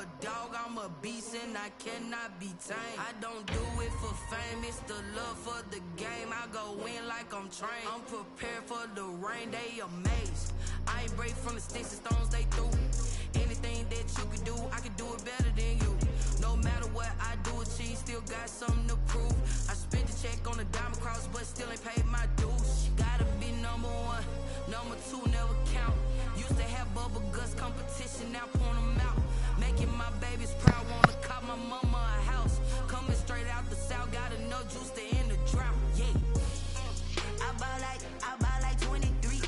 a dog, I'm a beast, and I cannot be tamed. I don't do it for fame, it's the love for the game. I go in like I'm trained. I'm prepared for the rain, they amazed. I ain't break from the sticks and stones they threw. Anything that you can do, I can do it better than you. No matter what I do, achieve, still got something to prove. I spent the check on the diamond cross, but still ain't paid my dues. Gotta be number one, number two never count. Used to have bubble guts competition, now point them out. Making my babies proud, wanna cop my mama a house. Coming straight out the south, got enough juice to end the drought. Yeah, I buy like 23.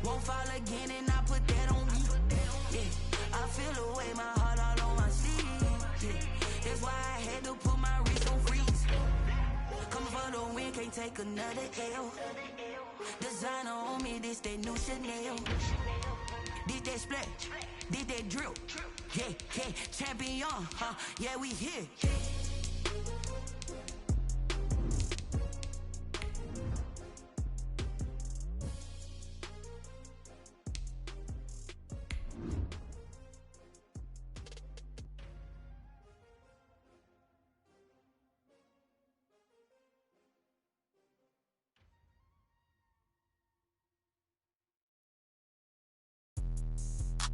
Won't fall again, and I put that on me. Yeah, I feel the way, my heart all on my sleeve. Yeah, that's why I had to put my wrist on freeze. Coming for the win, can't take another L. Designer on me, this that new Chanel. Did that splash, did that drill. Yeah, yeah, champion, huh? Yeah, we here.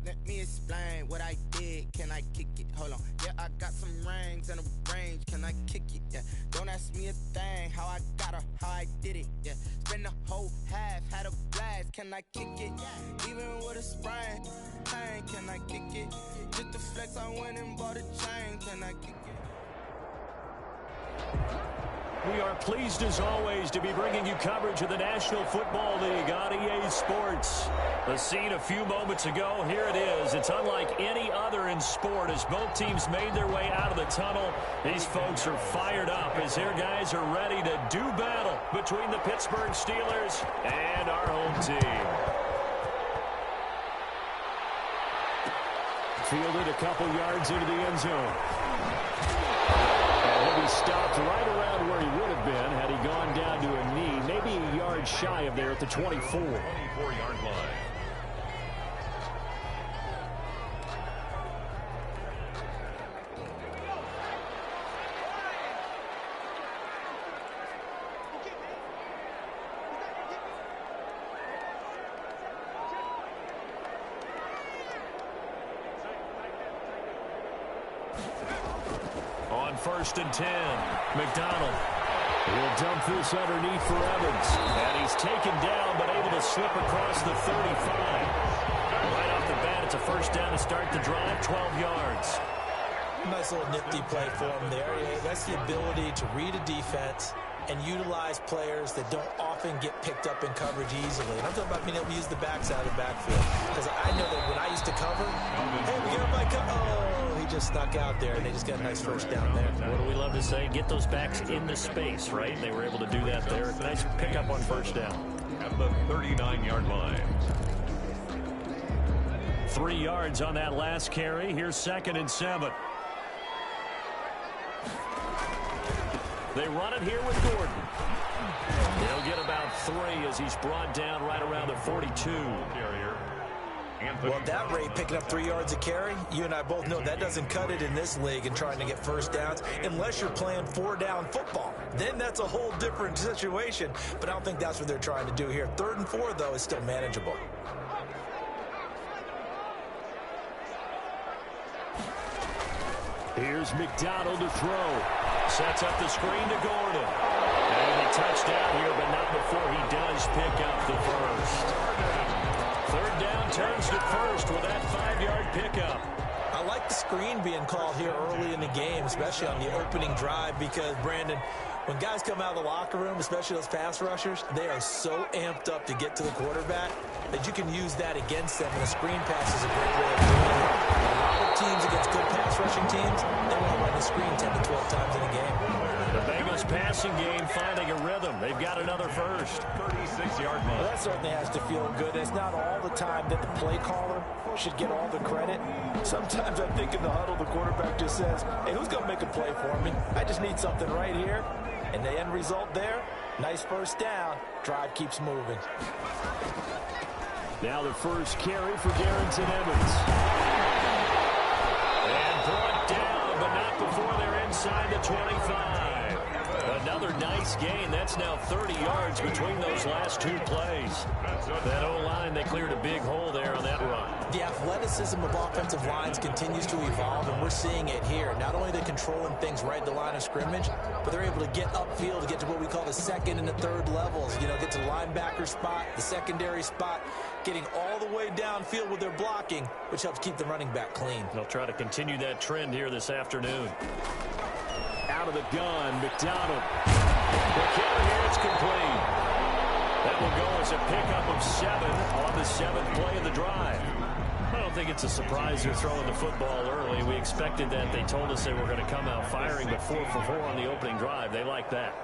Let me explain what I did. Can I kick it? Hold on. Yeah, I got some rings and a range. Can I kick it? Yeah. Don't ask me a thing. How I got her, how I did it. Yeah. Spend the whole half, had a blast. Can I kick it? Even with a sprain. Pain. Can I kick it? Just the flex, I went and bought a chain. Can I kick it? We are pleased, as always, to be bringing you coverage of the National Football League on EA Sports. The scene a few moments ago, here it is. It's unlike any other in sport as both teams made their way out of the tunnel. These folks are fired up as their guys are ready to do battle between the Pittsburgh Steelers and our home team. Fielded a couple yards into the end zone. And he'll be stopped right around where he would have been had he gone down to a knee, maybe a yard shy of there at the 24. 24-yard line. First and 10. McDonald will dump this underneath for Evans. And he's taken down, but able to slip across the 35. Right off the bat, it's a first down to start the drive, 12 yards. Nice little nifty play for him there. That's the ability to read a defense and utilize players that don't often get picked up in coverage easily. And I'm talking about being able to use the backside of the backfield. Because I know that when I used to cover, hey, we got my oh, he just snuck out there, and they just got a nice first down there. What do we love to say? Get those backs into space, right? They were able to do that there. Nice pickup on first down. At the 39-yard line. 3 yards on that last carry. Here's 2nd and 7. They run it here with Gordon. He'll get about 3 as he's brought down right around the 42. Well, at that rate, picking up 3 yards a carry, you and I both know that doesn't cut it in this league and trying to get first downs unless you're playing 4-down football. Then that's a whole different situation, but I don't think that's what they're trying to do here. 3rd and 4, though, is still manageable. Here's McDonald to throw. Sets up the screen to Gordon. And a touchdown here, but not before he does pick up the first. 3rd down turns to first with that 5-yard pickup. I like the screen being called here early in the game, especially on the opening drive, because, Brandon, when guys come out of the locker room, especially those pass rushers, they are so amped up to get to the quarterback that you can use that against them, and a screen pass is a great way of doing it. A lot of teams against good pass rushing teams, they want to run the screen 10 to 12 times in a game. The Bengals passing game finding a rhythm. They've got another first. 36-yard line. Well, that certainly has to feel good. It's not all the time that the play caller should get all the credit. Sometimes I think in the huddle, the quarterback just says, hey, who's going to make a play for me? I just need something right here. And the end result there, nice first down. Drive keeps moving. Now the first carry for Darrington Evans. inside the 25. Another nice gain. That's now 30 yards between those last two plays. That O-line, they cleared a big hole there on that run. The athleticism of offensive lines continues to evolve, and we're seeing it here. Not only are they controlling things right at the line of scrimmage, but they're able to get upfield to get to what we call the second and the third levels. You know, get to the linebacker spot, the secondary spot, getting all the way downfield with their blocking, which helps keep the running back clean. They'll try to continue that trend here this afternoon. Out of the gun, McDonald. The carry here, it's complete. That will go as a pickup of 7 on the 7th play of the drive. I don't think it's a surprise they're throwing the football early. We expected that. They told us they were going to come out firing, but 4 for 4 on the opening drive. They like that.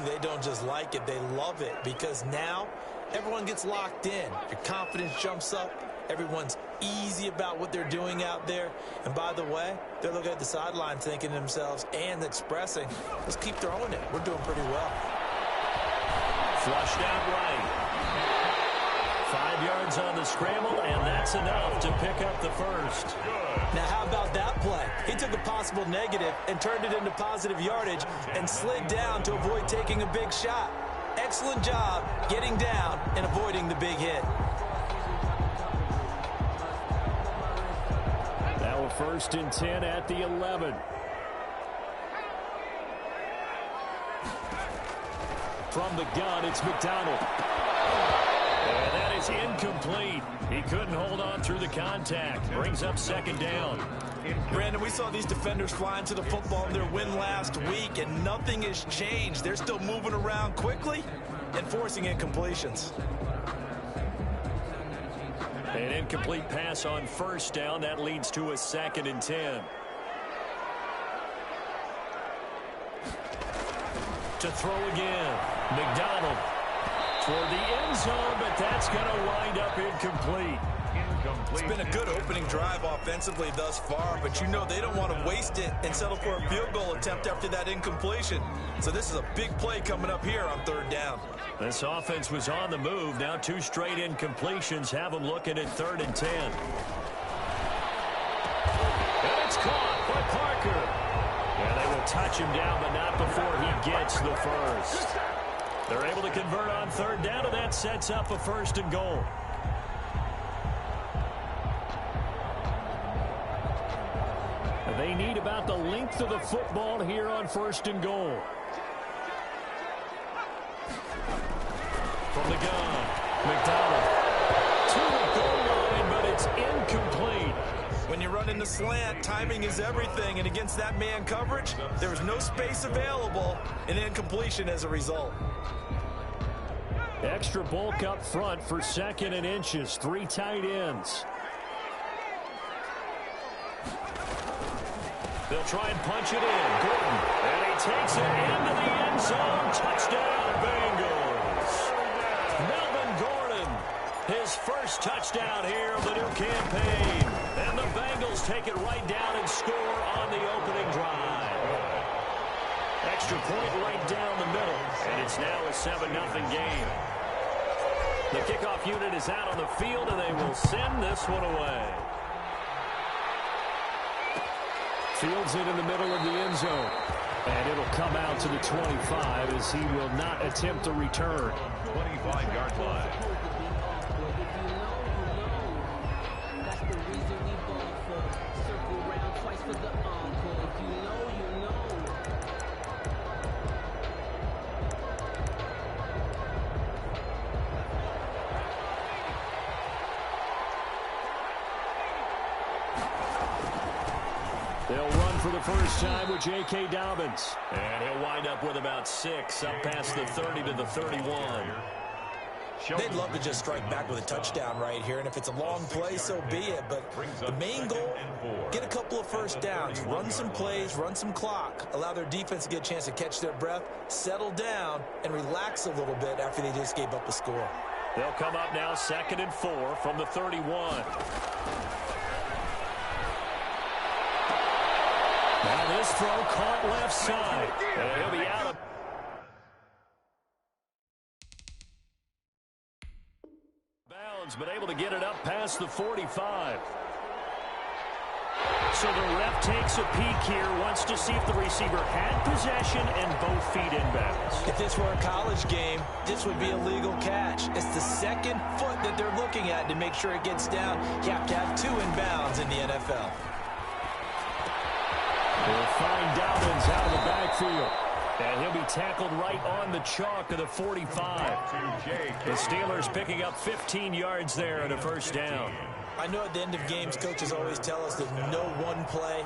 They don't just like it, they love it, because now everyone gets locked in. Your confidence jumps up. Everyone's easy about what they're doing out there. And by the way, they're looking at the sideline thinking to themselves and expressing, let's keep throwing it. We're doing pretty well. Flushed out right. 5 yards on the scramble, and that's enough to pick up the first. Now, how about that play? He took a possible negative and turned it into positive yardage and slid down to avoid taking a big shot. Excellent job getting down and avoiding the big hit. Now a 1st and 10 at the 11. From the gun, it's McDonald. And that is incomplete. He couldn't hold on through the contact. Brings up 2nd down. Brandon, we saw these defenders flying to the football in their win last week, and nothing has changed. They're still moving around quickly and forcing incompletions. An incomplete pass on 1st down. That leads to a 2nd and 10. To throw again. McDonald toward the end zone, but that's going to wind up incomplete. It's been a good opening drive offensively thus far, but you know they don't want to waste it and settle for a field goal attempt after that incompletion. So this is a big play coming up here on 3rd down. This offense was on the move. Now 2 straight incompletions have them looking at 3rd and 10. And it's caught by Parker. And they will touch him down, but not before he gets the first. They're able to convert on 3rd down, and that sets up a 1st and goal. They need about the length of the football here on 1st and goal. From the gun, McDonald to the goal line, but it's incomplete. When you run in the slant, timing is everything, and against that man coverage, there was no space available, and incompletion as a result. Extra bulk up front for 2nd and inches. 3 tight ends. They'll try and punch it in. Gordon. And he takes it into the end zone. Touchdown, Bengals. Melvin Gordon, his first touchdown here of the new campaign. And the Bengals take it right down and score on the opening drive. Extra point right down the middle. And it's now a 7-0 game. The kickoff unit is out on the field, and they will send this one away. Fields it in the middle of the end zone. And it'll come out to the 25 as he will not attempt a return. 25-yard line. They'll run for the first time with J.K. Dobbins. And he'll wind up with about 6 up past the 30 to the 31. They'd love to just strike back with a touchdown right here, and if it's a long play, so be it. But the main goal, get a couple of first downs, run some plays, run some clock, allow their defense to get a chance to catch their breath, settle down, and relax a little bit after they just gave up a score. They'll come up now 2nd and 4 from the 31. Now this throw caught left side. And he'll be out of bounds, but able to get it up past the 45. So the ref takes a peek here, wants to see if the receiver had possession and both feet inbounds. If this were a college game, this would be a legal catch. It's the second foot that they're looking at to make sure it gets down. You have to have 2 inbounds in the NFL. They'll find Dobbins out of the backfield. And he'll be tackled right on the chalk of the 45. The Steelers picking up 15 yards there and a first down. I know at the end of games, coaches always tell us that no one play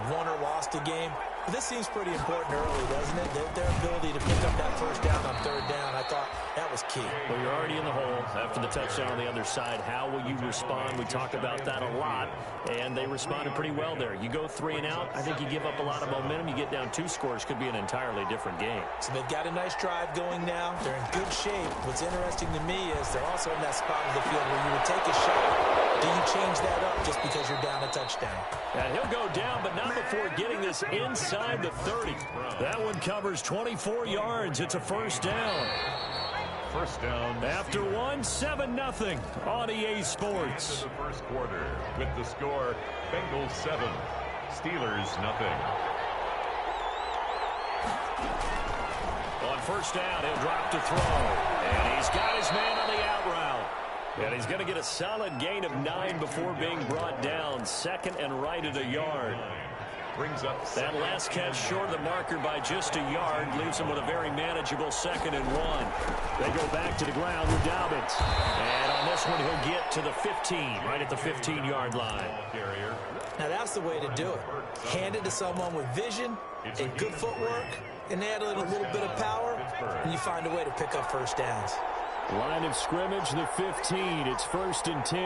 won or lost a game. But this seems pretty important early, doesn't it? Their ability to pick up that first down on 3rd down, I thought that was key. Well, you're already in the hole after the touchdown on the other side. How will you respond? We talk about that a lot, and they responded pretty well there. You go 3 and out, I think you give up a lot of momentum. You get down 2 scores, could be an entirely different game. So they've got a nice drive going now. They're in good shape. What's interesting to me is they're also in that spot of the field where you would take a shot. Do you change that up just because you're down a touchdown? And he'll go down, but not before getting this inside the 30. That one covers 24 yards. It's a first down. First down. After 7-0 on EA Sports. The first quarter with the score Bengals 7, Steelers nothing. On first down, he'll drop to throw. And he's got his man on the out route. And he's going to get a solid gain of 9 before being brought down. 2nd and right at a yard. Brings up that last catch short of the marker by just a yard. Leaves him with a very manageable 2nd and 1. They go back to the ground with Dobbins. And on this one, he'll get to the 15, right at the 15-yard line. Now that's the way to do it. Hand it to someone with vision and good footwork, and add a little bit of power, and you find a way to pick up first downs. Line of scrimmage, the 15. It's 1st and 10.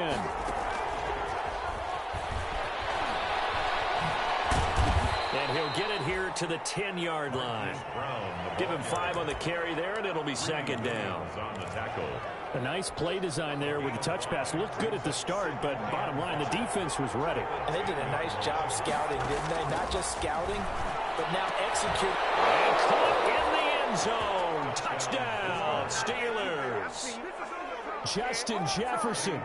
And he'll get it here to the 10-yard line. Give him 5 on the carry there, and it'll be 2nd down. A nice play design there with the touch pass. Looked good at the start, but bottom line, the defense was ready. And they did a nice job scouting, didn't they? Not just scouting, but now execute. And caught in the end zone. Touchdown, Steelers. Justin Jefferson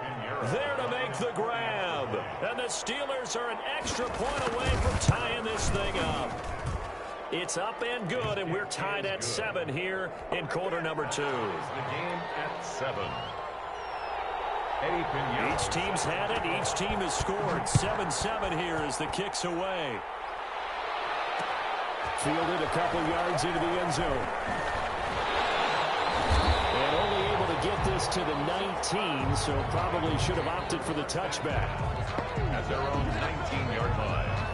there to make the grab. And the Steelers are an extra point away from tying this thing up. It's up and good, and we're tied at 7 here in quarter number 2. The game at 7. Each team's had it. Each team has scored. 7-7 here as the kick's away. Fielded a couple yards into the end zone. And only able to get this to the 19, so probably should have opted for the touchback. At their own 19-yard line.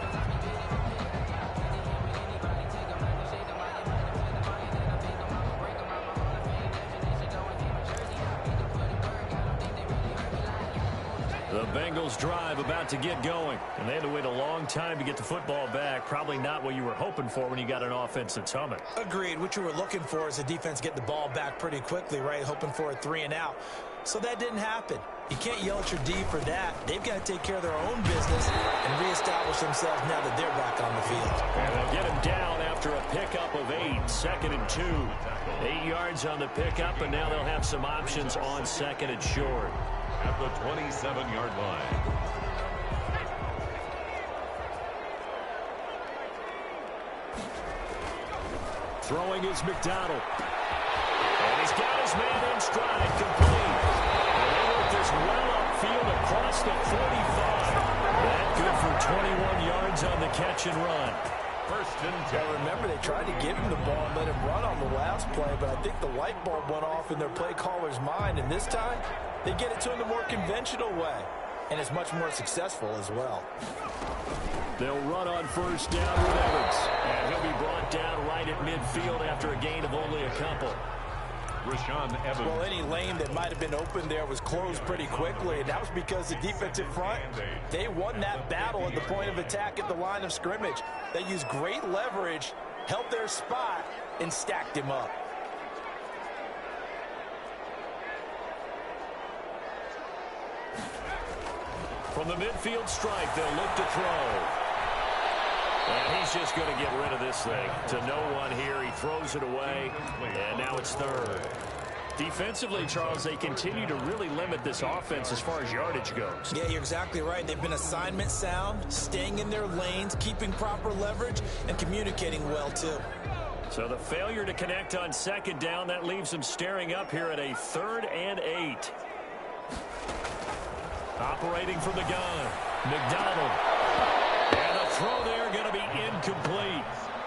The Bengals drive about to get going, and they had to wait a long time to get the football back. Probably not what you were hoping for when you got an offensive summit. Agreed. What you were looking for is the defense get the ball back pretty quickly, right? Hoping for a 3 and out. So that didn't happen. You can't yell at your D for that. They've got to take care of their own business and reestablish themselves now that they're back on the field. And they'll get him down after a pickup of 8. 2nd and 2. 8 yards on the pickup, and now they'll have some options on 2nd and short. At the 27-yard line. Throwing is McDonald. And he's got his man in stride, complete. And they work this well upfield across the 45. That good for 21 yards on the catch and run. 1st and 10. Now remember, they tried to give him the ball and let him run on the last play, but I think the light bulb went off in their play caller's mind, and this time they get it to him the more conventional way, and it's much more successful as well. They'll run on 1st down with Evans, and he'll be brought down right at midfield after a gain of only a couple. Rashawn Evans. Well, any lane that might have been open there was closed pretty quickly, and that was because the defensive front, they won that battle at the point of attack at the line of scrimmage. They used great leverage, held their spot, and stacked him up. From the midfield stripe, they'll look to throw. And he's just going to get rid of this thing to no one here. He throws it away, and now it's 3rd. Defensively, Charles, they continue to really limit this offense as far as yardage goes. Yeah, you're exactly right. They've been assignment sound, staying in their lanes, keeping proper leverage, and communicating well, too. So the failure to connect on second down, that leaves them staring up here at a 3rd and 8. Operating from the gun, McDonald. And the throw there going to be incomplete.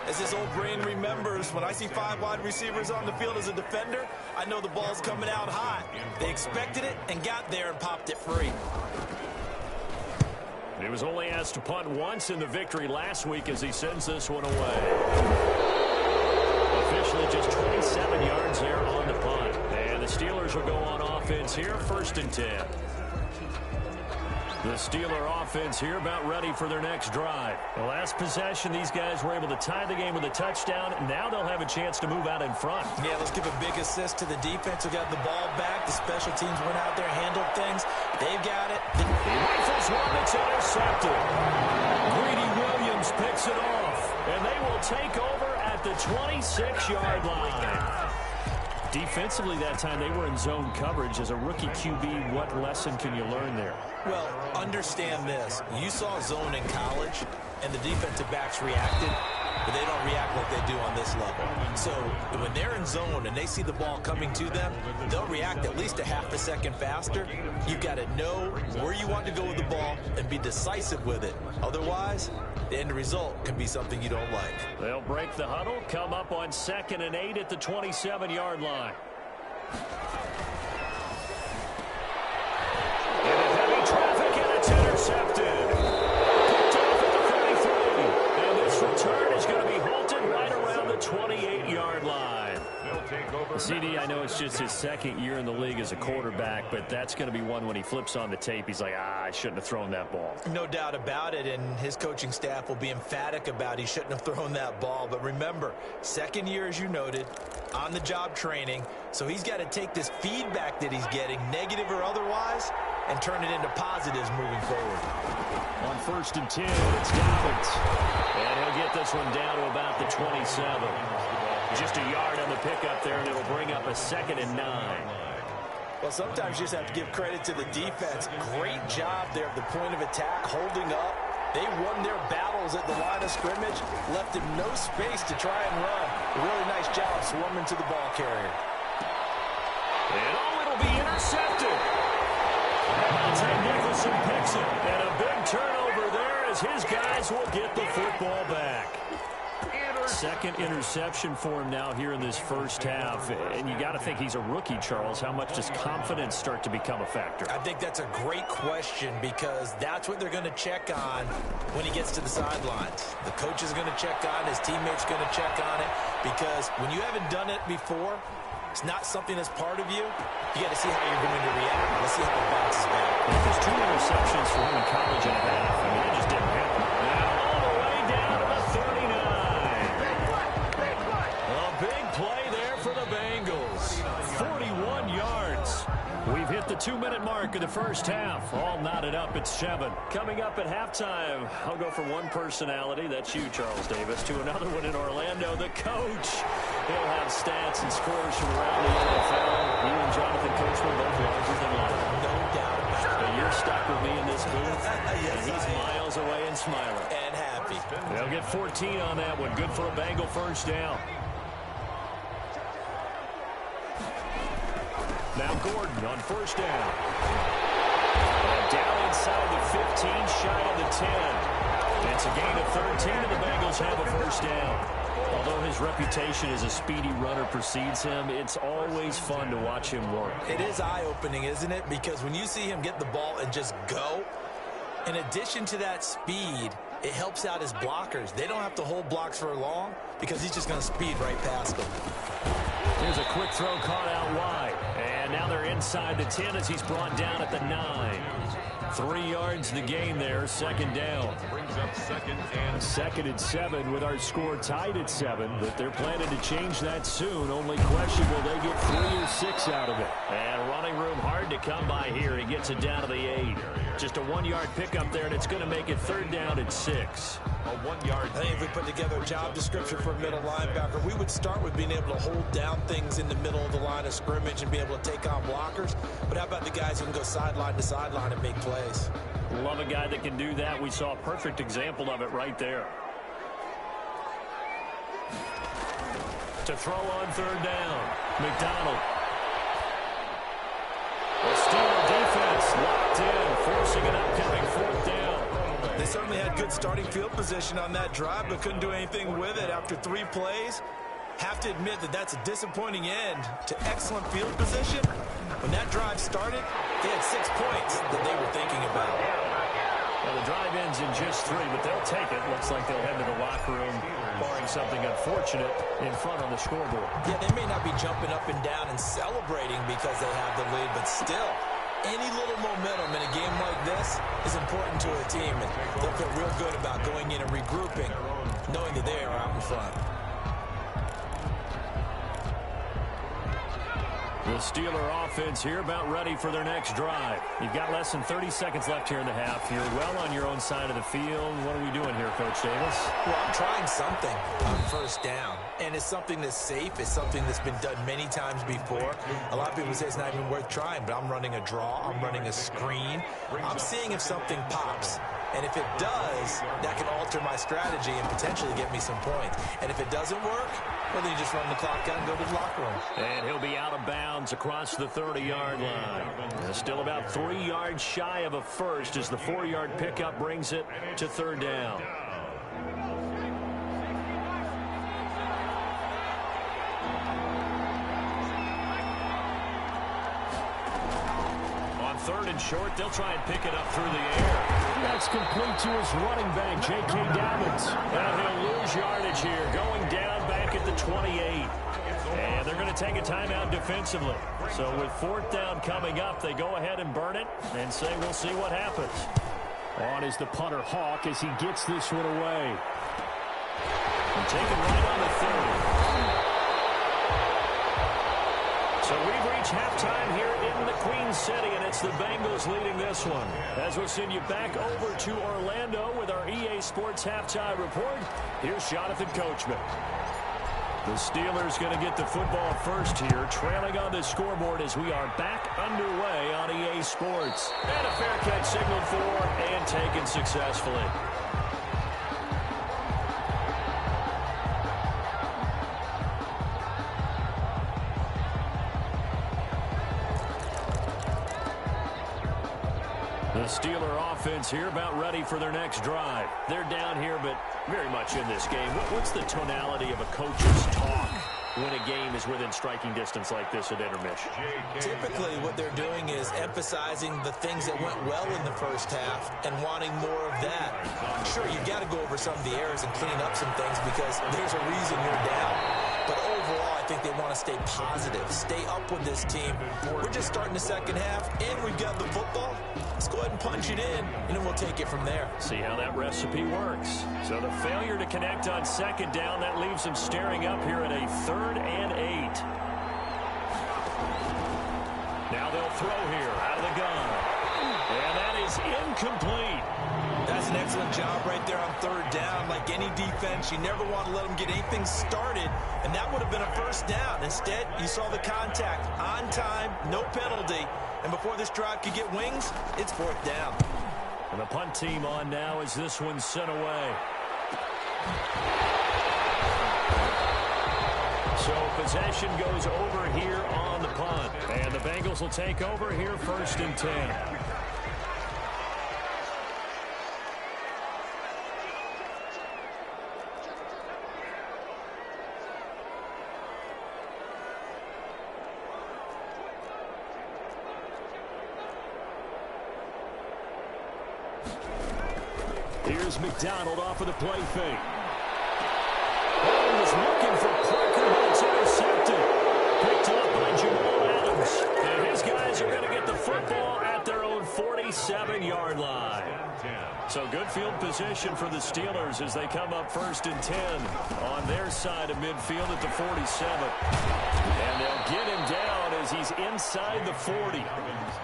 As his old brain remembers, when I see 5 wide receivers on the field as a defender, I know the ball's coming out hot. They expected it and got there and popped it free. He was only asked to punt once in the victory last week as he sends this one away. Officially just 27 yards there on the punt. And the Steelers will go on offense here, 1st and 10. The Steeler offense here about ready for their next drive. The last possession, these guys were able to tie the game with a touchdown. Now they'll have a chance to move out in front. Yeah, let's give a big assist to the defense who got the ball back. The special teams went out there, handled things. They've got it. He rifles one that's intercepted. Greedy Williams picks it off. And they will take over at the 26-yard line. Defensively that time, they were in zone coverage. As a rookie QB, what lesson can you learn there? Well, understand this. You saw zone in college, and the defensive backs reacted, but they don't react like they do on this level. So when they're in zone and they see the ball coming to them, they'll react at least a half a second faster. You've got to know where you want to go with the ball and be decisive with it. Otherwise, the end result can be something you don't like. They'll break the huddle, come up on 2nd and 8 at the 27-yard line. Into heavy traffic, and it's intercepted. Picked off at the 33. And this return is going to be halted right around the 28-yard line. CD, I know it's just his 2nd year in the league as a quarterback, but that's going to be one when he flips on the tape, he's like, I shouldn't have thrown that ball. No doubt about it, and his coaching staff will be emphatic about he shouldn't have thrown that ball. But remember, 2nd year, as you noted, on-the-job training, so he's got to take this feedback that he's getting, negative or otherwise, and turn it into positives moving forward. On 1st and 10, it's Dobbins. And he'll get this one down to about the 27. Just a yard on the pickup there, and it'll bring up a 2nd and 9. Well, sometimes you just have to give credit to the defense. Great job there at the point of attack, holding up. They won their battles at the line of scrimmage, left him no space to try and run. A really nice job swarming to the ball carrier. And it'll be intercepted. Tate Nicholson picks it, and a big turnover there as his guys will get the football back. 2nd interception for him now here in this 1st half. And you got to think he's a rookie, Charles. How much does confidence start to become a factor? I think that's a great question because that's what they're going to check on when he gets to the sidelines. The coach is going to check on, his teammates going to check on it, because when you haven't done it before, it's not something that's part of you. You got to see how you're going to react. Let's see how it bounces back. There's 2 interceptions for him in college and a half. I mean, it just didn't happen. Now all the way down to the 39. A big play there for the Bengals. 41 yards. We've hit the 2-minute mark of the 1st half. All knotted up at 7. Coming up at halftime, I'll go from one personality, that's you, Charles Davis, to another one in Orlando, the coach. He'll have stats and scores from around the NFL. You and Jonathan Coachman both larger than life. No doubt about it. And you're stuck with me in this booth. Yes, and he's miles away and smiling. And happy. They'll get 14 on that one. Good for a Bengal 1st down. Now Gordon on 1st down. And down inside the 15, shy of the 10. It's a gain of 13, and the Bengals have a 1st down. Although his reputation as a speedy runner precedes him, it's always fun to watch him work. It is eye-opening, isn't it? Because when you see him get the ball and just go, in addition to that speed, it helps out his blockers. They don't have to hold blocks for long because he's just going to speed right past them. Here's a quick throw caught out wide. And And now they're inside the 10 as he's brought down at the 9. 3 yards the gain there, second down. Brings up second and 7 with our score tied at 7, but they're planning to change that soon. Only question, will they get 3 or 6 out of it? And running room hard to come by here. He gets it down to the 8. Just a 1-yard pickup there, and it's going to make it third down at 6. A 1-yard. I think if we put together a job description for a middle linebacker, we would start with being able to hold down things in the middle of the line of scrimmage and be able to take on blockers. But how about the guys who can go sideline to sideline and make plays? Love a guy that can do that. We saw a perfect example of it right there. To throw on third down, McDonald. The Steeler defense locked in, forcing an upcoming fourth down. They certainly had good starting field position on that drive, but couldn't do anything with it after 3 plays. Have to admit that that's a disappointing end to excellent field position. When that drive started, they had 6 points that they were thinking about. Well, the drive ends in just 3, but they'll take it. Looks like they'll head to the locker room, barring something unfortunate in front on the scoreboard. Yeah, they may not be jumping up and down and celebrating because they have the lead, but still, any little momentum in a game like this is important to a team, and they'll feel real good about going in and regrouping, knowing that they are out in front. The Steeler offense here about ready for their next drive. You've got less than 30 seconds left here in the half. You're well on your own side of the field. What are we doing here, Coach Davis? Well, I'm trying something on first down, and it's something that's safe. It's something that's been done many times before. A lot of people say it's not even worth trying, but I'm running a draw. I'm running a screen. I'm seeing if something pops. And if it does, that can alter my strategy and potentially get me some points. And if it doesn't work, well, then you just run the clock out and go to the locker room. And he'll be out of bounds across the 30-yard line. Still about 3 yards shy of a first as the 4-yard pickup brings it to third down. On third and short, they'll try and pick it up through the air. That's complete to his running back, J.K. Dobbins. And he'll lose yardage here, going down back at the 28. And they're going to take a timeout defensively. So with fourth down coming up, they go ahead and burn it and say we'll see what happens. On is the punter, Hawk, as he gets this one away. And taken right on the 30. So we've reached halftime here in the Queen City, and it's the Bengals leading this one. As we'll send you back over to Orlando with our EA Sports Halftime Report, here's Jonathan Coachman. The Steelers going to get the football first here, trailing on the scoreboard as we are back underway on EA Sports. And a fair catch signaled for and taken successfully. The Steeler offense here about ready for their next drive. They're down here, but very much in this game. What's the tonality of a coach's talk when a game is within striking distance like this at intermission? Typically, what they're doing is emphasizing the things that went well in the first half and wanting more of that. Sure, you've got to go over some of the errors and clean up some things because there's a reason you're down. But overall, I think they want to stay positive, stay up with this team. We're just starting the second half, and we've got the football. Let's go ahead and punch it in, and then we'll take it from there. See how that recipe works. So the failure to connect on second down, that leaves them staring up here at a 3rd and 8. Now they'll throw here out of the gun. And that is incomplete. That's an excellent job right there on third down. Like any defense, you never want to let them get anything started, and that would have been a first down. Instead, you saw the contact on time, no penalty, and before this drive could get wings, it's fourth down. And the punt team on now as this one's sent away. So possession goes over here on the punt, and the Bengals will take over here 1st and 10. Here's McDonald off of the play fake. Oh, was looking for Parker, but it's intercepted. Picked up by Jamal Adams. And 47-yard line. So good field position for the Steelers as they come up 1st and 10 on their side of midfield at the 47. And they'll get him down as he's inside the 40.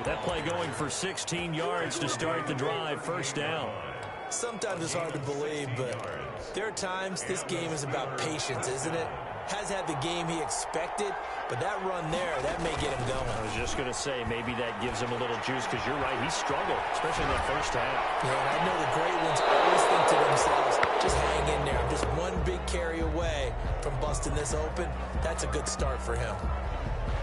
That play going for 16 yards to start the drive, 1st down. Sometimes it's hard to believe, but there are times this game is about patience, isn't it? Has had the game he expected, but that run there, that may get him going. I was just going to say, maybe that gives him a little juice, because you're right, he struggled, especially in that 1st half. Yeah, and I know the great ones always think to themselves, just hang in there. I'm just one big carry away from busting this open. That's a good start for him.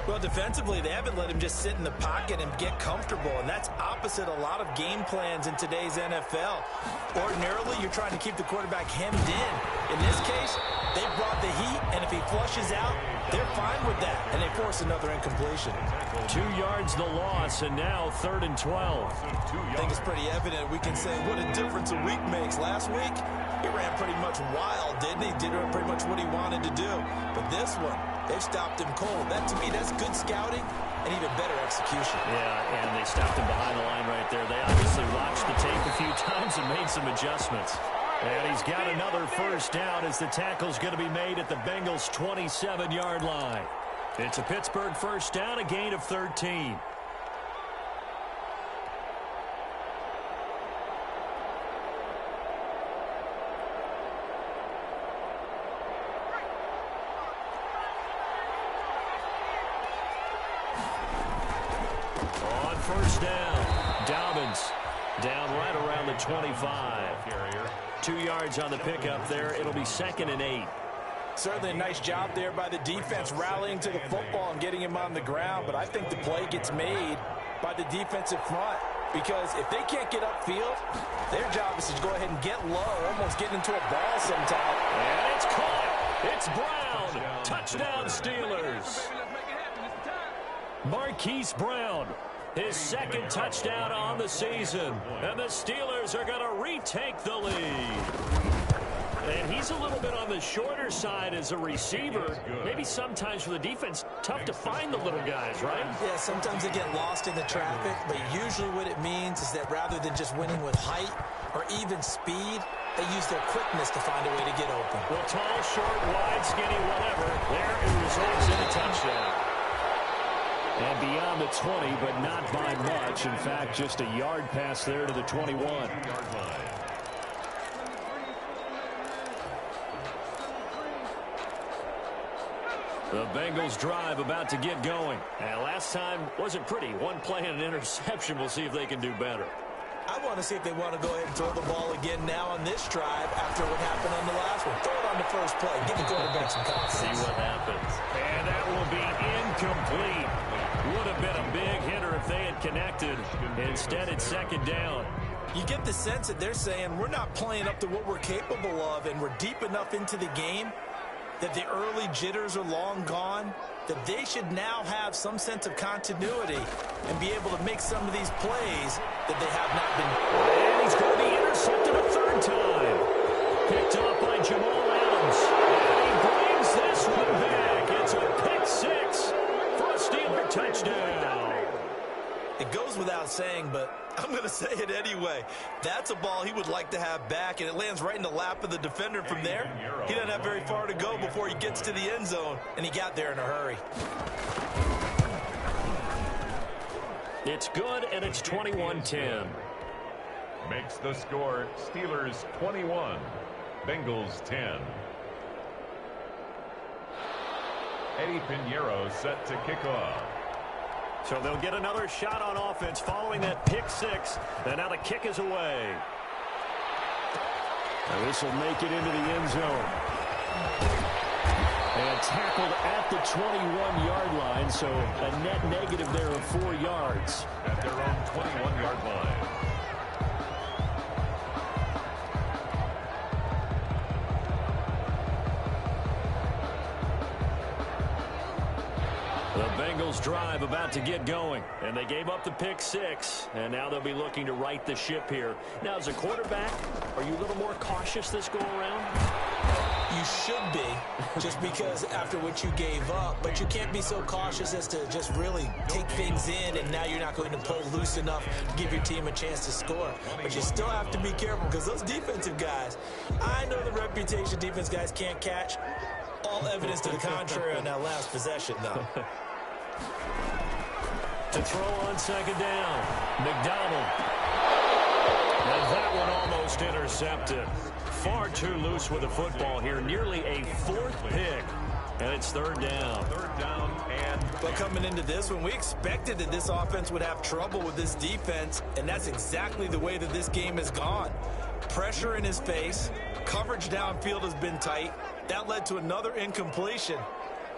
Well, defensively, they haven't let him just sit in the pocket and get comfortable, and that's opposite a lot of game plans in today's NFL. Ordinarily, you're trying to keep the quarterback hemmed in. In this case, they brought the heat, and if he flushes out, they're fine with that, and they force another incompletion. 2 yards the loss, and now 3rd and 12. I think it's pretty evident. We can say what a difference a week makes. Last week, he ran pretty much wild, didn't he? Did pretty much what he wanted to do. But this one, they've stopped him cold. That, to me, that's good scouting and even better execution. Yeah, and they stopped him behind the line right there. They obviously watched the tape a few times and made some adjustments. And he's got another 1st down as the tackle's going to be made at the Bengals' 27-yard line. It's a Pittsburgh 1st down, a gain of 13. On 1st down, Dobbins down right around the 25. 2 yards on the pickup there. It'll be 2nd and 8. Certainly a nice job there by the defense rallying to the football and getting him on the ground, but I think the play gets made by the defensive front because if they can't get upfield, their job is to go ahead and get low, almost get into a ball sometime. And it's caught. It's Brown. Touchdown, Steelers. Marquise Brown, his 2nd touchdown on the season. And the Steelers are going to retake the lead. And he's a little bit on the shorter side as a receiver. Maybe sometimes for the defense, tough to find the little guys, right? Yeah, sometimes they get lost in the traffic, but usually what it means is that rather than just winning with height or even speed, they use their quickness to find a way to get open. Well, tall, short, wide, skinny, whatever, there it results in a touchdown. And beyond the 20, but not by much. In fact, just a yard pass there to the 21. The Bengals drive about to get going. And last time wasn't pretty. One play and an interception. We'll see if they can do better. I want to see if they want to go ahead and throw the ball again now on this drive after what happened on the last one. Throw it on the first play. Give the quarterback some confidence. See what happens. And that will be incomplete. Would have been a big hitter if they had connected. Instead, it's 2nd down. You get the sense that they're saying we're not playing up to what we're capable of, and we're deep enough into the game that the early jitters are long gone, that they should now have some sense of continuity and be able to make some of these plays that they have not been. And he's going to be intercepted a 3rd time. Picked up by Jamal Adams. And he brings this one back. It's a pick 6 for a Steeler touchdown. It goes without saying, but I'm going to say it anyway. That's a ball he would like to have back, and it lands right in the lap of the defender. From there, he doesn't have very far to go before he gets to the end zone, and he got there in a hurry. It's good, and it's 21-10. Makes the score Steelers 21, Bengals 10. Eddie Pinheiro set to kick off. So they'll get another shot on offense following that pick 6. And now the kick is away. And this will make it into the end zone. And tackled at the 21-yard line, so a net negative there of 4 yards. At their own 21-yard line. The Bengals drive about to get going, and they gave up the pick 6, and now they'll be looking to right the ship here. Now, as a quarterback, are you a little more cautious this go around? You should be, just because after what you gave up, but you can't be so cautious as to just really take things in, and now you're not going to pull loose enough to give your team a chance to score. But you still have to be careful, because those defensive guys, I know the reputation defense guys can't catch. All evidence to the contrary on that last possession, though. To throw on second down, McDonald. And that one almost intercepted. Far too loose with the football here. Nearly a fourth pick. And it's third down. But coming into this one, we expected that this offense would have trouble with this defense, and that's exactly the way that this game has gone. Pressure in his face. Coverage downfield has been tight. That led to another incompletion.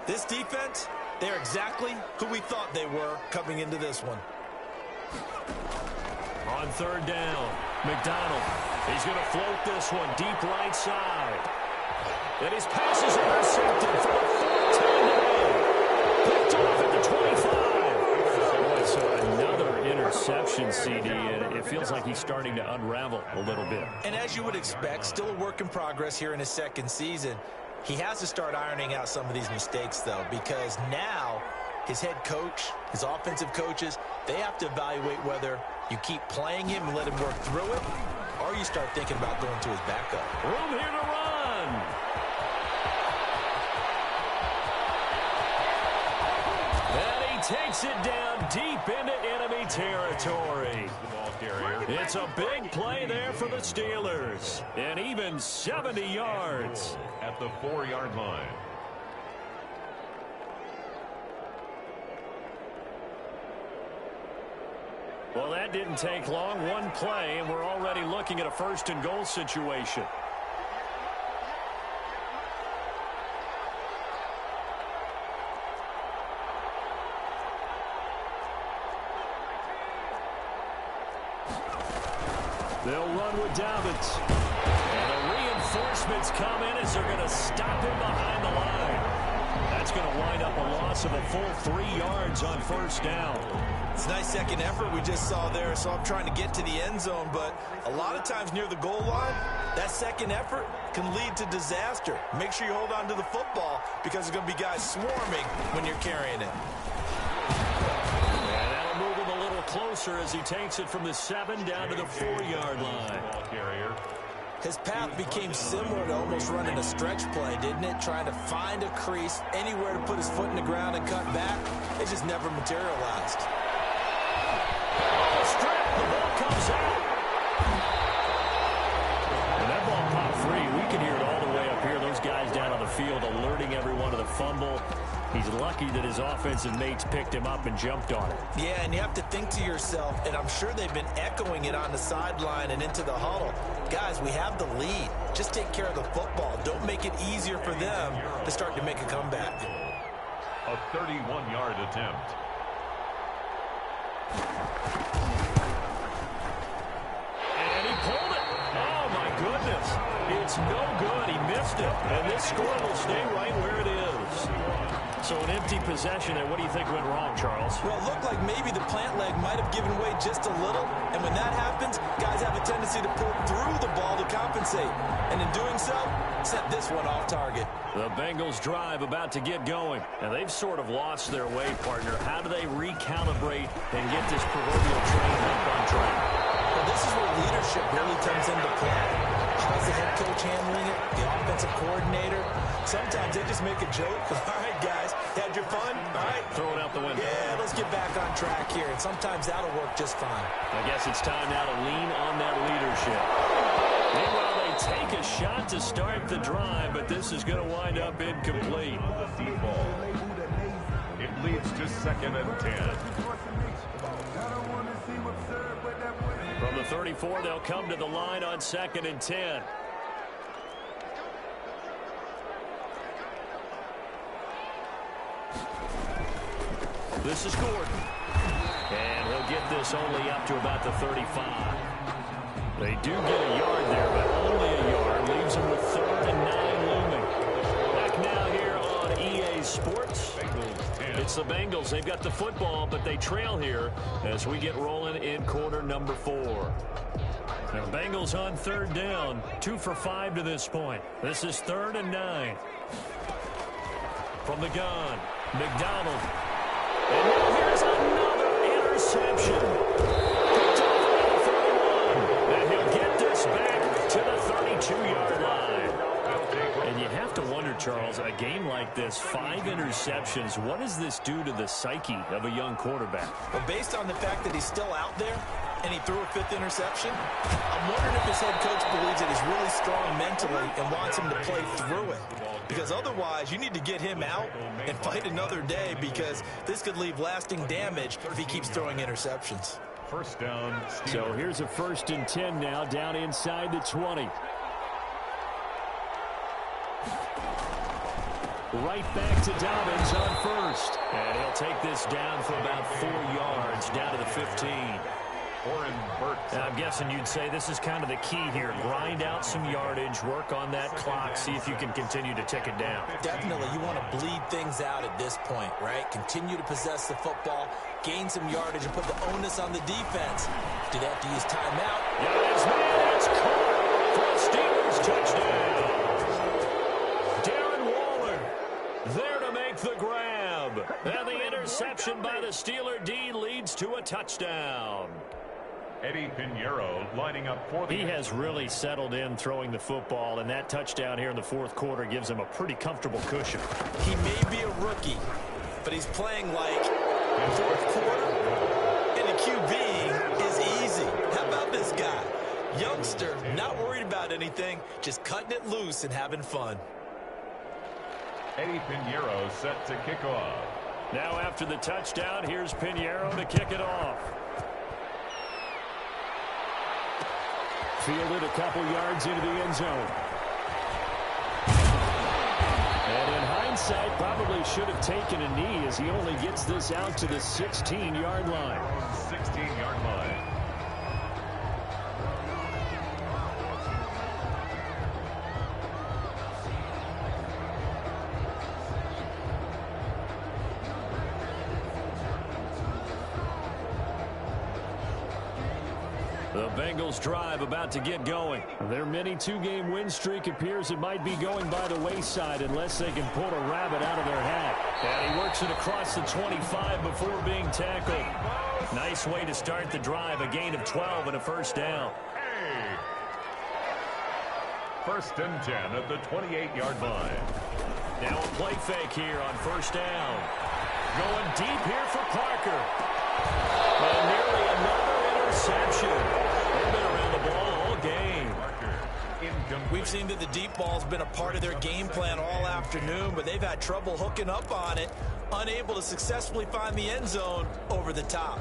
This defense, they're exactly who we thought they were coming into this one. On third down, McDonald. He's going to float this one deep right side. And his pass is intercepted for the fourth time today. Picked off at the 25. So another interception, CD, and it feels like he's starting to unravel a little bit. And as you would expect, still a work in progress here in his second season. He has to start ironing out some of these mistakes, though, because now his head coach, his offensive coaches, they have to evaluate whether you keep playing him and let him work through it, or you start thinking about going to his backup. Room here to run. And he takes it down deep into enemy territory. It's a big play there for the Steelers. And even 70 yards. At the 4-yard line. Well, that didn't take long. One play, and we're already looking at a first and goal situation. They'll run with Dobbins. And the reinforcements come in as they're going to stop him behind the line. That's going to wind up a loss of a full 3 yards on first down. It's a nice second effort we just saw there, so I'm trying to get to the end zone, but a lot of times near the goal line, that second effort can lead to disaster. Make sure you hold on to the football because there's going to be guys swarming when you're carrying it. And that'll move him a little closer as he takes it from the 7 down to the 4-yard line. His path became similar to almost running a stretch play, didn't it? Trying to find a crease, anywhere to put his foot in the ground and cut back. It just never materialized. Strip, the ball comes out. And that ball popped free. We can hear it all the way up here. Those guys down on the field alerting everyone to the fumble. He's lucky that his offensive mates picked him up and jumped on it. Yeah, and you have to think to yourself, and I'm sure they've been echoing it on the sideline and into the huddle. Guys, we have the lead. Just take care of the football. Don't make it easier for them to start to make a comeback. A 31-yard attempt. And he pulled it. Oh, my goodness. It's no good. He missed it. And this score will stay right where it is. So an empty possession, and what do you think went wrong, Charles? Well, it looked like maybe the plant leg might have given way just a little, and when that happens, guys have a tendency to pull through the ball to compensate, and in doing so, set this one off target. The Bengals drive about to get going, and they've sort of lost their way, partner. How do they recalibrate and get this proverbial train back on track? Well, this is where leadership really comes into play. How's the head coach handling it? The offensive coordinator? Sometimes they just make a joke. All right, guys, had your fun? All right. Throw it out the window. Yeah, let's get back on track here, and sometimes that'll work just fine. I guess it's time now to lean on that leadership. Meanwhile, they take a shot to start the drive, but this is going to wind up incomplete. It leads to 2nd and 10. From the 34, they'll come to the line on 2nd and 10. This is Gordon. And he'll get this only up to about the 35. They do get a yard there, but only a yard. Leaves them with 3rd and 9 looming. Back now here on EA Sports. It's the Bengals. They've got the football, but they trail here as we get rolling in quarter number 4. The Bengals on third down, 2 for 5 to this point. This is 3rd and 9. From the gun, McDonald. And now here's another interception. Picked off by the 31. And he'll get this back to the 32-yard line. And you have to wonder, Charles, a game like this, 5 interceptions, what does this do to the psyche of a young quarterback? Well, based on the fact that he's still out there and he threw a 5th interception, I'm wondering if his head coach believes that he's really strong mentally and wants him to play through it. Because otherwise, you need to get him out and fight another day, because this could leave lasting damage if he keeps throwing interceptions. First down, Steelers. So here's a 1st and 10 now, down inside the 20. Right back to Dobbins on 1st. And he'll take this down for about 4 yards, down to the 15. I'm guessing you'd say this is kind of the key here. Grind out some yardage, work on that clock, see if you can continue to tick it down. Definitely. You want to bleed things out at this point, right? Continue to possess the football, gain some yardage, and put the onus on the defense. Do they have to use timeout? Yeah, it's man, it's caught for a Steelers touchdown. Darren Waller there to make the grab. And the interception by the Steeler D leads to a touchdown. Eddie Pinheiro lining up for the... He has really settled in throwing the football, and that touchdown here in the 4th quarter gives him a pretty comfortable cushion. He may be a rookie, but he's playing like 4th quarter, and the QB is easy. How about this guy? Youngster, not worried about anything, just cutting it loose and having fun. Eddie Pinheiro set to kick off. Now after the touchdown, here's Pinheiro to kick it off. Fielded a couple yards into the end zone. And in hindsight, probably should have taken a knee, as he only gets this out to the 16-yard line. 16-yard line. The Bengals drive about to get going. Their mini 2-game win streak appears it might be going by the wayside unless they can pull a rabbit out of their hat. And he works it across the 25 before being tackled. Nice way to start the drive, a gain of 12 and a 1st down. Hey. 1st and 10 at the 28-yard line. Now a play fake here on 1st down. Going deep here for Parker. And nearly another interception. They've been around the ball all game. We've seen that the deep ball's been a part of their game plan all afternoon, but they've had trouble hooking up on it, unable to successfully find the end zone over the top.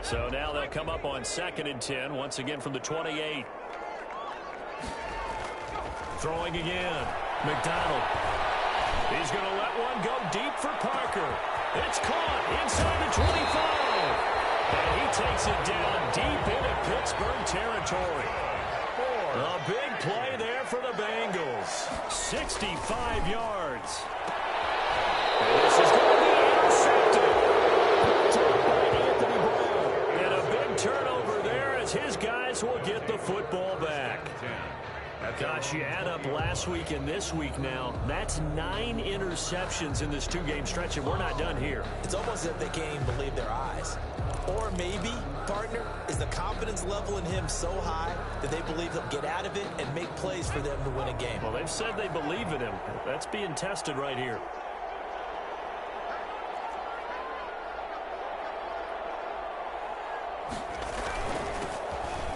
So now they'll come up on 2nd and 10, once again from the 28. Throwing again. McDonald. He's going to let one go deep for Parker. It's caught inside the 25. And he takes it down deep into Pittsburgh territory. A big play there for the Bengals. 65 yards. And this is going to be intercepted. And a big turnover there as his guys will get the football back. Gosh, you add up last week and this week now, that's 9 interceptions in this 2-game stretch, and we're not done here. It's almost as if they can't even believe their eyes. Or maybe, partner, is the confidence level in him so high that they believe he'll get out of it and make plays for them to win a game. Well, they've said they believe in him. That's being tested right here.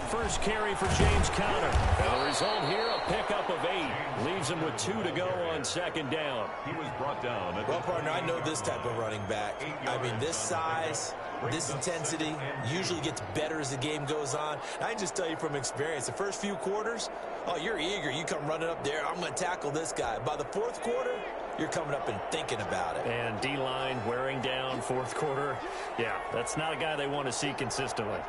First carry for James Conner. And the result here, a pickup of 8. Leaves him with 2 to go on 2nd down. He was brought down. Well, partner, I know this type of running back. I mean, this size, this intensity usually gets better as the game goes on. I can just tell you from experience, the first few quarters, oh, you're eager. You come running up there, I'm going to tackle this guy. By the 4th quarter, you're coming up and thinking about it. And D-line wearing down 4th quarter. Yeah, that's not a guy they want to see consistently.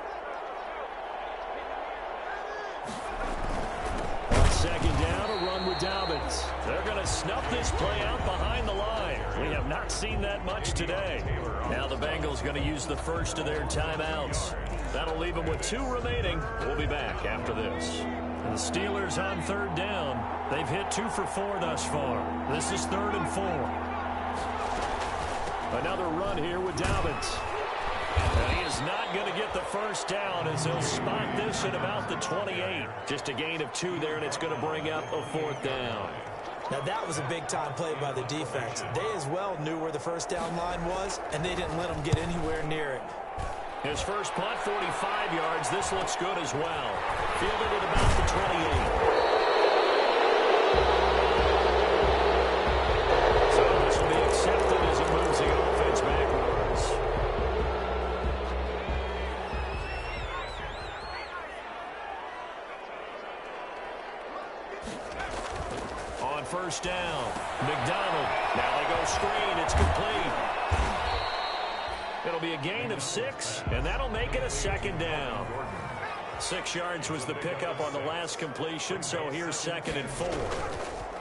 On 2nd down, a run with Dobbins. They're going to snuff this play out behind the line. We have not seen that much today. Now the Bengals going to use the first of their timeouts. That'll leave them with 2 remaining. We'll be back after this. And the Steelers on 3rd down. They've hit 2 for 4 thus far. This is 3rd and 4. Another run here with Dobbins. And he is not going to get the first down as he'll spot this at about the 28. Just a gain of 2 there, and it's going to bring up a 4th down. Now, that was a big-time play by the defense. They as well knew where the first down line was, and they didn't let them get anywhere near it. His first punt, 45 yards. This looks good as well. Fielded at about the 28. So this will be accepted as it moves the offense backwards. On first down, McDonald. Now they go screen. It's complete. It'll be a gain of 6, and that'll make it a 2nd down. 6 yards was the pickup on the last completion, so here's 2nd and 4.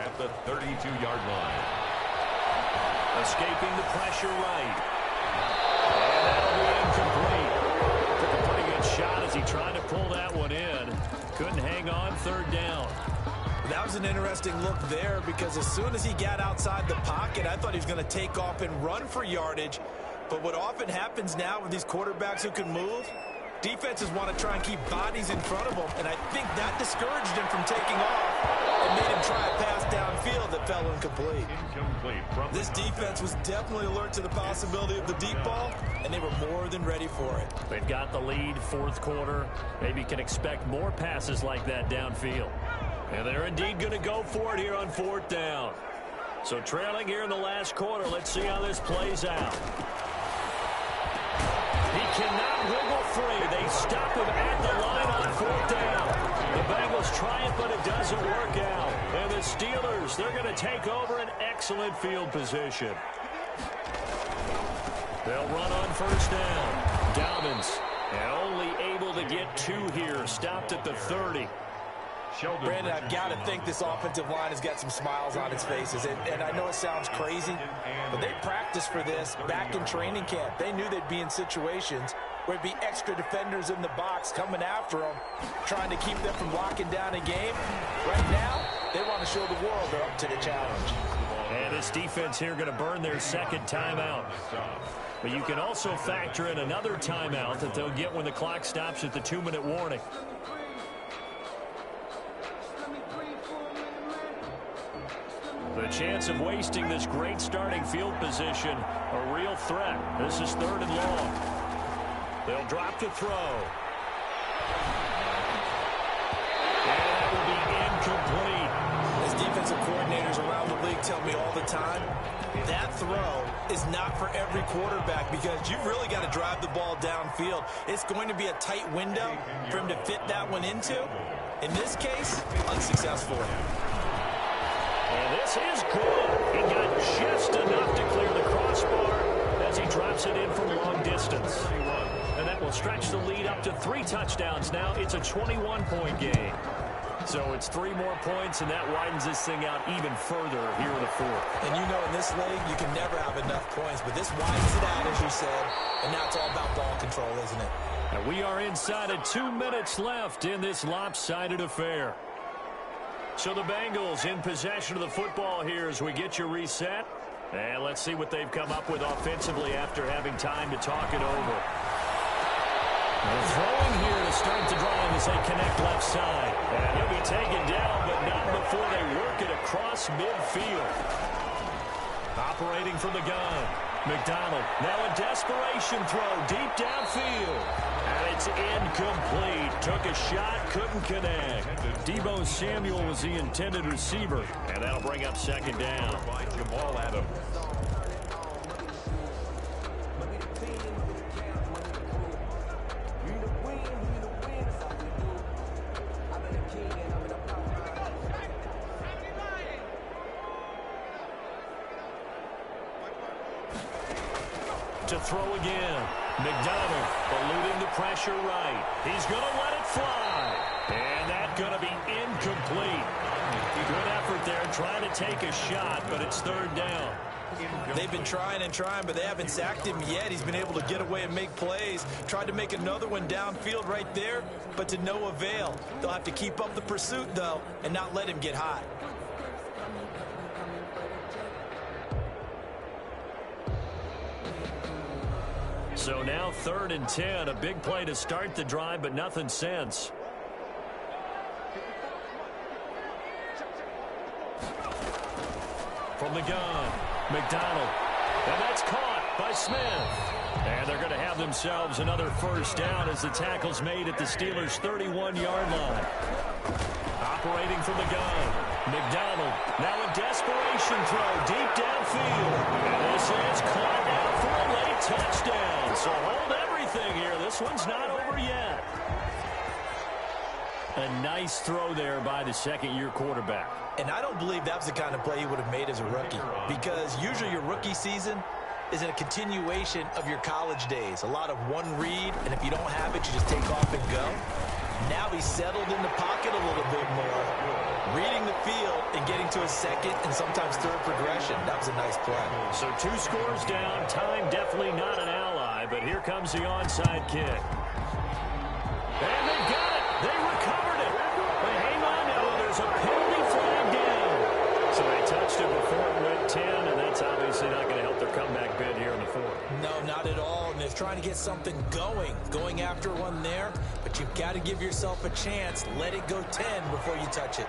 At the 32-yard line. Escaping the pressure right. And that'll be incomplete. Took a pretty good shot as he tried to pull that one in. Couldn't hang on, 3rd down. That was an interesting look there because as soon as he got outside the pocket, I thought he was going to take off and run for yardage. But what often happens now with these quarterbacks who can move, defenses want to try and keep bodies in front of them, and I think that discouraged him from taking off and made him try a pass downfield that fell incomplete. This defense was definitely alert to the possibility of the deep ball, and they were more than ready for it. They've got the lead, 4th quarter. Maybe can expect more passes like that downfield. And they're indeed going to go for it here on 4th down. So trailing here in the last quarter, let's see how this plays out. He cannot wiggle free. They stop him at the line on 4th down. The Bengals try it, but it doesn't work out. And the Steelers, they're going to take over an excellent field position. They'll run on first down. Dobbins, and only able to get 2 here. Stopped at the 30. Brandon, I've got to think this offensive line has got some smiles on its faces. And I know it sounds crazy, but they practiced for this back in training camp. They knew they'd be in situations where it'd be extra defenders in the box coming after them, trying to keep them from locking down a game. Right now, they want to show the world they're up to the challenge. And this defense here going to burn their 2nd timeout. But you can also factor in another timeout that they'll get when the clock stops at the 2-minute warning. The chance of wasting this great starting field position, a real threat. This is 3rd and long. They'll drop the throw. And that will be incomplete. As defensive coordinators around the league tell me all the time, that throw is not for every quarterback because you've really got to drive the ball downfield. It's going to be a tight window for him to fit that one into. In this case, unsuccessful. And this is good. He got just enough to clear the crossbar as he drops it in from long distance. And that will stretch the lead up to 3 touchdowns now. It's a 21-point game. So it's 3 more points, and that widens this thing out even further here in the 4th. And you know in this league, you can never have enough points, but this widens it out, as you said, and now it's all about ball control, isn't it? And we are inside of 2 minutes left in this lopsided affair. So the Bengals in possession of the football here as we get you reset. And let's see what they've come up with offensively after having time to talk it over. They're throwing here to start the drive as they connect left side. And he'll be taken down, but not before they work it across midfield. Operating from the gun, McDonald. Now a desperation throw deep downfield. And it's incomplete. Took a shot, couldn't connect. Deebo Samuel was the intended receiver. And that'll bring up 2nd down. By Jamal Adams. To throw again. McDonald eluding the pressure right. He's going to let it fly. And that's going to be incomplete. Good effort there trying to take a shot, but it's third down. They've been trying and trying, but they haven't sacked him yet. He's been able to get away and make plays. Tried to make another one downfield right there, but to no avail. They'll have to keep up the pursuit, though, and not let him get hot. So now 3rd and 10, a big play to start the drive, but nothing since. From the gun, McDonald. And that's caught by Smith. And they're going to have themselves another first down as the tackle's made at the Steelers' 31-yard line. Operating from the gun, McDonald. Now a desperation throw deep downfield. And this is caught out for a late touchdown. So hold everything here. This one's not over yet. A nice throw there by the second-year quarterback. And I don't believe that was the kind of play he would have made as a rookie, because usually your rookie season is a continuation of your college days. A lot of one read, and if you don't have it, you just take off and go. Now he's settled in the pocket a little bit more, reading the field and getting to a second and sometimes third progression. That was a nice play. So 2 scores down. Time definitely not an ally, but here comes the onside kick. And they got it. They recovered it. But hang on now. There's a penalty flag down. So they touched it before it went 10, and that's obviously not going to help their comeback bid here in the 4th. No, not at all. And they're trying to get something going after one there. But you've got to give yourself a chance. Let it go 10 before you touch it.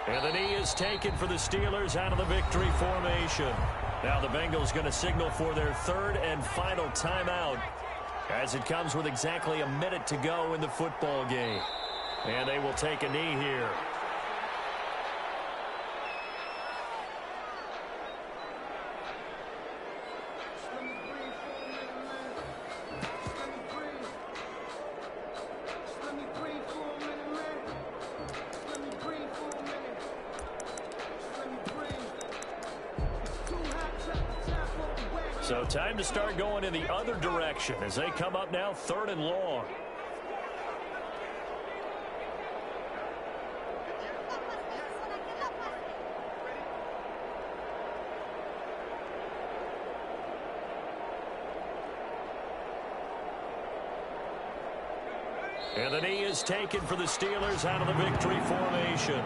And the knee is taken for the Steelers out of the victory formation. Now the Bengals going to signal for their 3rd and final timeout, as it comes with exactly a minute to go in the football game. And they will take a knee here. So time to start going in the other direction as they come up now 3rd and long. And the knee is taken for the Steelers out of the victory formation.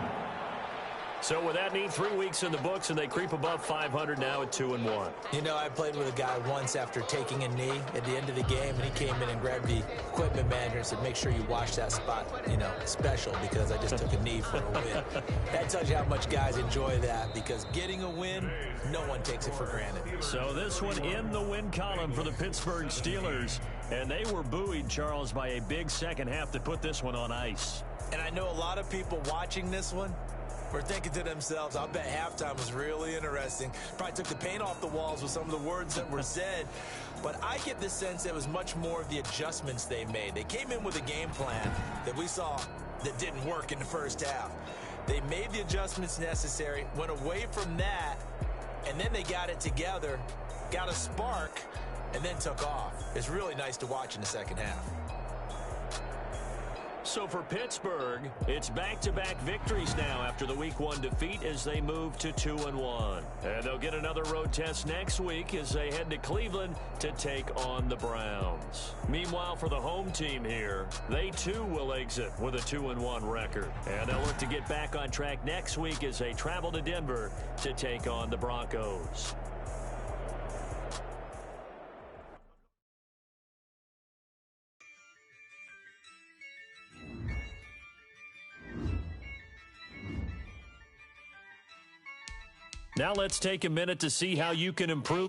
So with that knee, 3 weeks in the books, and they creep above 500 now at 2-1. You know, I played with a guy once after taking a knee at the end of the game, and he came in and grabbed the equipment manager and said, make sure you wash that spot, you know, special, because I just took a knee for a win. That tells you how much guys enjoy that, because getting a win, no one takes it for granted. So this one in the win column for the Pittsburgh Steelers, and they were buoyed, Charles, by a big second half that put this one on ice. And I know a lot of people watching this one were thinking to themselves, I bet halftime was really interesting. Probably took the paint off the walls with some of the words that were said. But I get the sense it was much more of the adjustments they made. They came in with a game plan that we saw that didn't work in the first half. They made the adjustments necessary, went away from that, and then they got it together, got a spark, and then took off. It's really nice to watch in the second half. So for Pittsburgh, it's back-to-back victories now after the Week 1 defeat as they move to 2-1. And they'll get another road test next week as they head to Cleveland to take on the Browns. Meanwhile, for the home team here, they too will exit with a 2-1 record. And they'll look to get back on track next week as they travel to Denver to take on the Broncos. Now let's take a minute to see how you can improve.